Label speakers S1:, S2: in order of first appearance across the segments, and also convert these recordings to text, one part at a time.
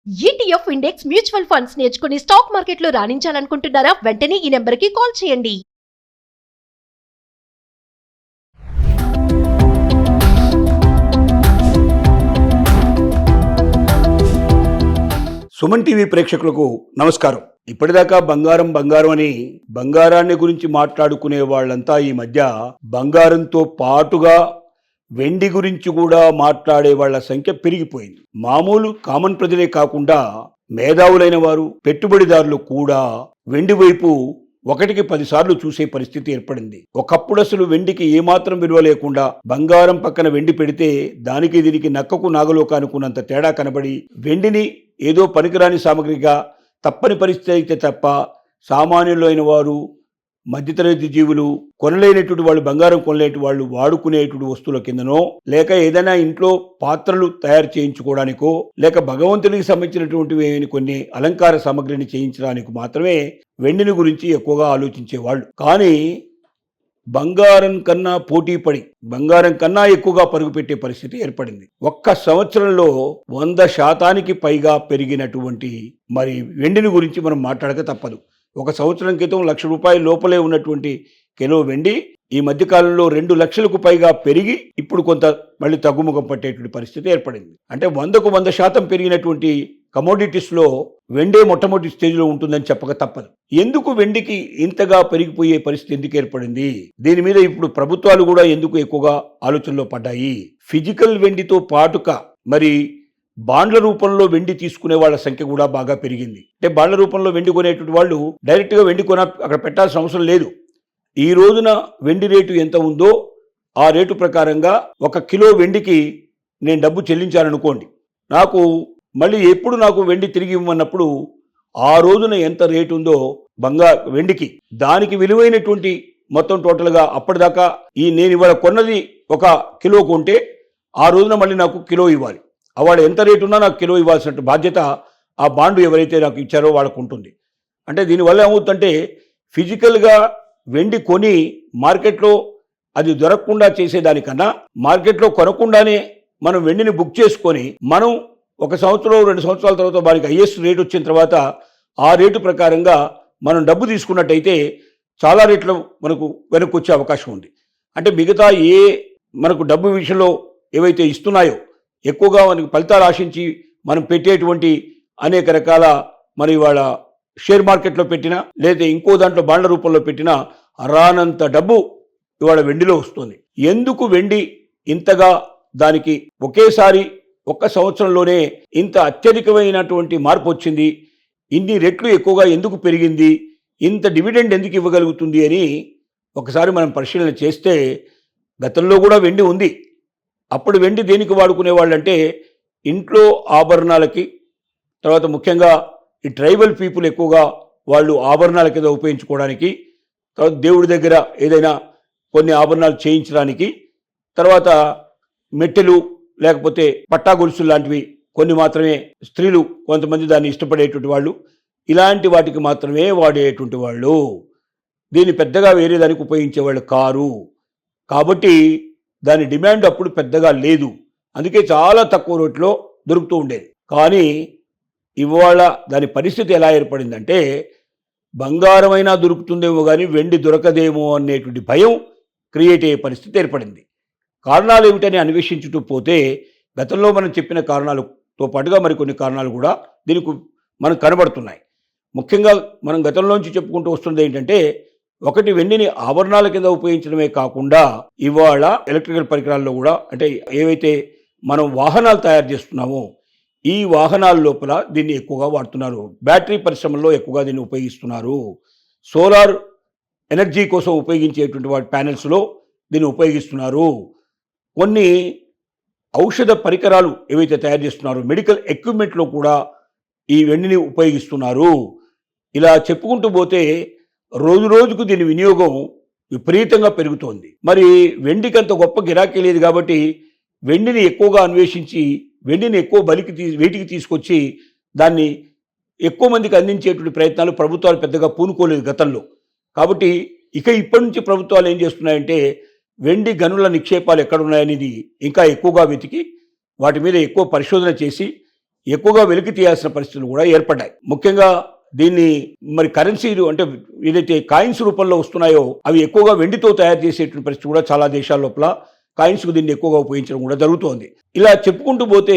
S1: ETF index mutual funds నేర్చుకుని stock మార్కెట్లో రాణించాలనుకుంటున్నారా? వెంటనే ఈ నెంబర్కి కాల్ చేయండి.
S2: సుమన్ టీవీ ప్రేక్షకులకు నమస్కారం. ఇప్పటిదాకా బంగారం బంగారం అని బంగారాన్ని గురించి మాట్లాడుకునే వాళ్ళంతా ఈ మధ్య బంగారంతో పాటుగా వెండి గురించి కూడా మాట్లాడే వాళ్ళ సంఖ్య పెరిగిపోయింది. మామూలు కామన్ ప్రజలే కాకుండా మేధావులైన వారు, పెట్టుబడిదారులు కూడా వెండి వైపు 1కి 10 సార్లు చూసే పరిస్థితి ఏర్పడింది. ఒకప్పుడు అసలు వెండికి ఏమాత్రం విలువ లేకుండా బంగారం పక్కన వెండి పెడితే దానికి దీనికి నక్కకు నాగలోక అనుకున్నంత తేడా కనబడి వెండిని ఏదో పనికిరాని సామగ్రిగా తప్పని పరిస్థితి అయితే తప్ప సామాన్యులైన వారు, మధ్యతరగతి జీవులు కొనలేనటువంటి వాళ్ళు, బంగారం కొనలేని వాళ్ళు వాడుకునేటువంటి వస్తువుల కిందనో, లేక ఏదైనా ఇంట్లో పాత్రలు తయారు చేయించుకోవడానికో, లేక భగవంతునికి సంబంధించినటువంటి కొన్ని అలంకార సామగ్రిని చేయించడానికి మాత్రమే వెండిని గురించి ఎక్కువగా ఆలోచించేవాళ్ళు. కానీ బంగారం కన్నా పోటీ పడి బంగారం కన్నా ఎక్కువగా పరుగు పెట్టే పరిస్థితి ఏర్పడింది. ఒక్క సంవత్సరంలో 100% పైగా పెరిగినటువంటి మరి వెండిని గురించి మనం మాట్లాడక తప్పదు. ఒక సంవత్సరం క్రితం ₹1,00,000 లోపలే ఉన్నటువంటి కిలో వెండి ఈ మధ్యకాలంలో 2 లక్షలకు పైగా పెరిగి ఇప్పుడు కొంత మళ్ళీ తగ్గుముఖం పట్టేటువంటి పరిస్థితి ఏర్పడింది. అంటే 100కు 100% పెరిగినటువంటి కమోడిటీస్లో వెండే మొట్టమొదటి స్టేజ్లో ఉంటుందని చెప్పక తప్పదు. ఎందుకు వెండికి ఇంతగా పెరిగిపోయే పరిస్థితి ఎందుకు ఏర్పడింది? దీని మీద ఇప్పుడు ప్రభుత్వాలు కూడా ఎందుకు ఎక్కువగా ఆలోచనలో పడ్డాయి? ఫిజికల్ వెండితో పాటుగా మరి బాండ్ల రూపంలో వెండి తీసుకునే వాళ్ళ సంఖ్య కూడా బాగా పెరిగింది. అంటే బాండ్ల రూపంలో వెండి కొనేటువంటి వాళ్ళు డైరెక్ట్గా వెండి అక్కడ పెట్టాల్సిన అవసరం లేదు. ఈ రోజున వెండి రేటు ఎంత ఉందో ఆ రేటు ప్రకారంగా 1 కిలో వెండికి నేను డబ్బు చెల్లించాలనుకోండి, నాకు మళ్ళీ ఎప్పుడు నాకు వెండి తిరిగి ఇవ్వమన్నప్పుడు ఆ రోజున ఎంత రేటు ఉందో వెండికి దానికి విలువైనటువంటి మొత్తం టోటల్గా అప్పటిదాకా నేను ఇవాళ కొన్నది 1 కిలో కొంటే ఆ రోజున మళ్ళీ నాకు కిలో ఇవ్వాలి. వాడు ఎంత రేటు ఉన్నా నాకు కిలో ఇవ్వాల్సిన బాధ్యత ఆ బాండు ఎవరైతే నాకు ఇచ్చారో వాళ్ళకు ఉంటుంది. అంటే దీనివల్ల ఏమవుతుందంటే ఫిజికల్గా వెండి కొని మార్కెట్లో అది దొరకకుండా చేసేదానికన్నా మార్కెట్లో కొనకుండానే మనం వెండిని బుక్ చేసుకొని మనం 1 సంవత్సరం 2 సంవత్సరాల తర్వాత వారికి హైయెస్ట్ రేట్ వచ్చిన తర్వాత ఆ రేటు ప్రకారంగా మనం డబ్బు తీసుకున్నట్టయితే చాలా రేట్లు మనకు వెనక్కి వచ్చే అవకాశం ఉంది. అంటే మిగతా మనకు డబ్బు విషయంలో ఏవైతే ఇస్తున్నాయో ఎక్కువగా మనకి ఫలితాలు ఆశించి మనం పెట్టేటువంటి అనేక రకాల మరి వాళ్ళ షేర్ మార్కెట్లో పెట్టినా లేదా ఇంకో దాంట్లో బాండ్ల రూపంలో పెట్టినా రానంత డబ్బు ఇవాళ వెండిలో వస్తుంది. ఎందుకు వెండి ఇంతగా దానికి ఒకేసారి 1 సంవత్సరంలోనే ఇంత అత్యధికమైనటువంటి మార్పు వచ్చింది? ఇన్ని రెట్లు ఎక్కువగా ఎందుకు పెరిగింది? ఇంత డివిడెండ్ ఎందుకు ఇవ్వగలుగుతుంది అని ఒకసారి మనం పరిశీలన చేస్తే గతంలో కూడా వెండి ఉంది. అప్పుడు వెండి దేనికి వాడుకునే వాళ్ళంటే ఇంట్లో ఆభరణాలకి, తర్వాత ముఖ్యంగా ఈ ట్రైబల్ పీపుల్ ఎక్కువగా వాళ్ళు ఆభరణాల కింద ఉపయోగించుకోవడానికి, తర్వాత దేవుడి దగ్గర ఏదైనా కొన్ని ఆభరణాలు చేయించడానికి, తర్వాత మెట్టెలు లేకపోతే పట్టా గొలుసులు లాంటివి కొన్ని మాత్రమే స్త్రీలు కొంతమంది దాన్ని ఇష్టపడేటువంటి వాళ్ళు, ఇలాంటి వాటికి మాత్రమే వాడేటువంటి వాళ్ళు. దీన్ని పెద్దగా వేరే దానికి ఉపయోగించేవాళ్ళు కారు. కాబట్టి దాని డిమాండ్ అప్పుడు పెద్దగా లేదు. అందుకే చాలా తక్కువ రేట్లో దొరుకుతూ ఉండేది. కానీ ఇవాళ దాని పరిస్థితి ఎలా ఏర్పడిందంటే బంగారమైనా దొరుకుతుందేమో కానీ వెండి దొరకదేమో అనేటువంటి భయం క్రియేట్ అయ్యే పరిస్థితి ఏర్పడింది. కారణాలు ఏమిటని అన్వేషించుతూ పోతే గతంలో మనం చెప్పిన కారణాలతో పాటుగా మరికొన్ని కారణాలు కూడా దీనికి మనకు కనబడుతున్నాయి. ముఖ్యంగా మనం గతంలోంచి చెప్పుకుంటూ వస్తున్నది ఏంటంటే, ఒకటి వెండిని ఆభరణాల కింద ఉపయోగించడమే కాకుండా ఇవాళ ఎలక్ట్రికల్ పరికరాల్లో కూడా, అంటే ఏవైతే మనం వాహనాలు తయారు చేస్తున్నామో ఈ వాహనాల లోపల దీన్ని ఎక్కువగా వాడుతున్నారు. బ్యాటరీ పరిశ్రమల్లో ఎక్కువగా దీన్ని ఉపయోగిస్తున్నారు. సోలార్ ఎనర్జీ కోసం ఉపయోగించేటువంటి వాటి ప్యానెల్స్లో దీన్ని ఉపయోగిస్తున్నారు. కొన్ని ఔషధ పరికరాలు ఏవైతే తయారు చేస్తున్నారో మెడికల్ ఎక్విప్మెంట్లో కూడా ఈ వెండిని ఉపయోగిస్తున్నారు. ఇలా చెప్పుకుంటూ పోతే రోజు రోజుకు దీని వినియోగం విపరీతంగా పెరుగుతోంది. మరి వెండికి అంత గొప్ప గిరాకీ లేదు కాబట్టి వెండిని ఎక్కువగా అన్వేషించి వెండిని ఎక్కువ వెయిటికి తీసుకొచ్చి దాన్ని ఎక్కువ మందికి అందించేటువంటి ప్రయత్నాలు ప్రభుత్వాలు పెద్దగా పూనుకోలేదు గతంలో. కాబట్టి ఇప్పటి నుంచి ప్రభుత్వాలు ఏం చేస్తున్నాయంటే వెండి గనుల నిక్షేపాలు ఎక్కడున్నాయనేది ఇంకా ఎక్కువగా వెతికి వాటి మీద ఎక్కువ పరిశోధన చేసి ఎక్కువగా వెలికి తీయాల్సిన పరిస్థితులు కూడా ఏర్పడ్డాయి. ముఖ్యంగా దీన్ని మరి కరెన్సీలు అంటే ఏదైతే కాయిన్స్ రూపంలో వస్తున్నాయో అవి ఎక్కువగా వెండితో తయారు చేసేటువంటి పరిస్థితి కూడా చాలా దేశాల లోపల కాయిన్స్కు దీన్ని ఎక్కువగా ఉపయోగించడం కూడా జరుగుతోంది. ఇలా చెప్పుకుంటూ పోతే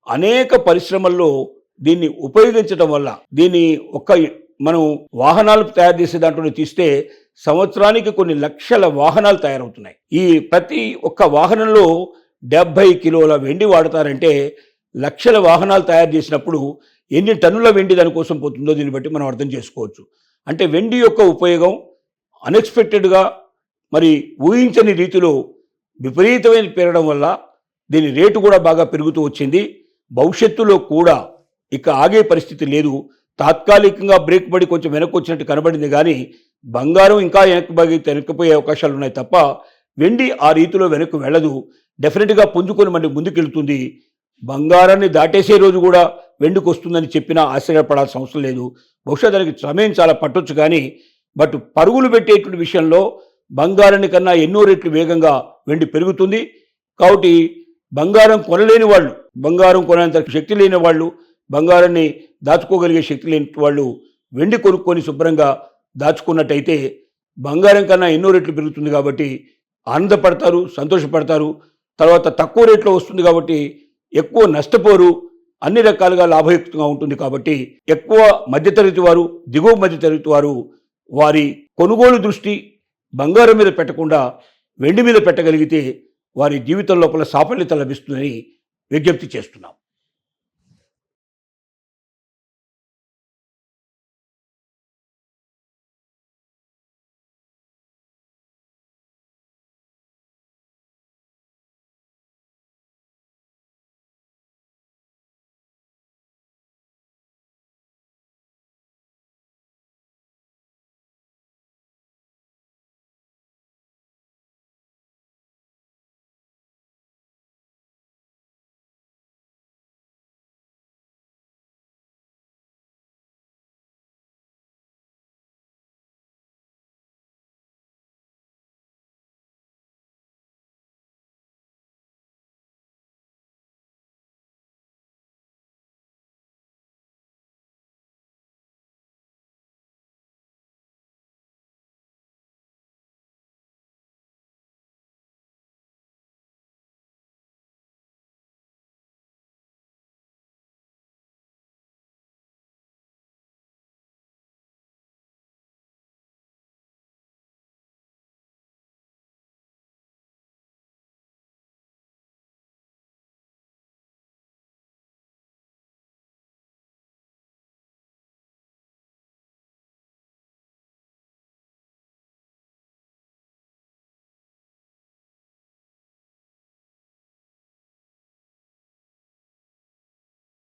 S2: అనేక పరిశ్రమల్లో దీన్ని ఉపయోగించడం వల్ల దీన్ని మనం వాహనాలు తయారు చేసే దాంట్లో తీస్తే సంవత్సరానికి కొన్ని లక్షల వాహనాలు తయారవుతున్నాయి. ఈ ప్రతి ఒక్క వాహనంలో 70 కిలోల వెండి వాడతారంటే లక్షల వాహనాలు తయారు చేసినప్పుడు ఎన్ని టన్నుల వెండి దానికోసం పోతుందో దీన్ని బట్టి మనం అర్థం చేసుకోవచ్చు. అంటే వెండి యొక్క ఉపయోగం అన్ఎక్స్పెక్టెడ్గా మరి ఊహించని రీతిలో విపరీతమైన పెరగడం వల్ల దీని రేటు కూడా బాగా పెరుగుతూ వచ్చింది. భవిష్యత్తులో కూడా ఇక ఆగే పరిస్థితి లేదు. తాత్కాలికంగా బ్రేక్ పడి కొంచెం వెనక్కి వచ్చినట్టు కనబడింది కానీ బంగారం ఇంకా వెనక్కిపోయే అవకాశాలు ఉన్నాయి తప్ప వెండి ఆ రీతిలో వెనక్కి వెళ్ళదు. డెఫినెట్గా పుంజుకొని మనకి ముందుకెళ్తుంది. బంగారాన్ని దాటేసే రోజు కూడా వెండికి వస్తుందని చెప్పినా ఆశ్చర్యపడాల్సిన అవసరం లేదు. బహుశా దానికి సమయం చాలా పట్టొచ్చు కానీ బట్ పరుగులు పెట్టేటువంటి విషయంలో బంగారాన్ని కన్నా ఎన్నో రెట్లు వేగంగా వెండి పెరుగుతుంది. కాబట్టి బంగారం కొనలేని వాళ్ళు, బంగారం కొనేంత శక్తి లేని వాళ్ళు, బంగారాన్ని దాచుకోగలిగే శక్తి లేని వాళ్ళు వెండి కొనుక్కొని శుభ్రంగా దాచుకున్నట్టయితే బంగారం కన్నా ఎన్నో రెట్లు పెరుగుతుంది కాబట్టి ఆనందపడతారు, సంతోషపడతారు. తర్వాత తక్కువ రేట్లో వస్తుంది కాబట్టి ఎక్కువ నష్టపోరు, అన్ని రకాలుగా లాభయుక్తంగా ఉంటుంది. కాబట్టి ఎక్కువ మధ్యతరగతి వారు, దిగువ మధ్యతరగతి వారు వారి కొనుగోలు దృష్టి బంగారం మీద పెట్టకుండా వెండి మీద పెట్టగలిగితే వారి జీవితం లోపల సాఫల్యత లభిస్తుందని విజ్ఞప్తి చేస్తున్నాం.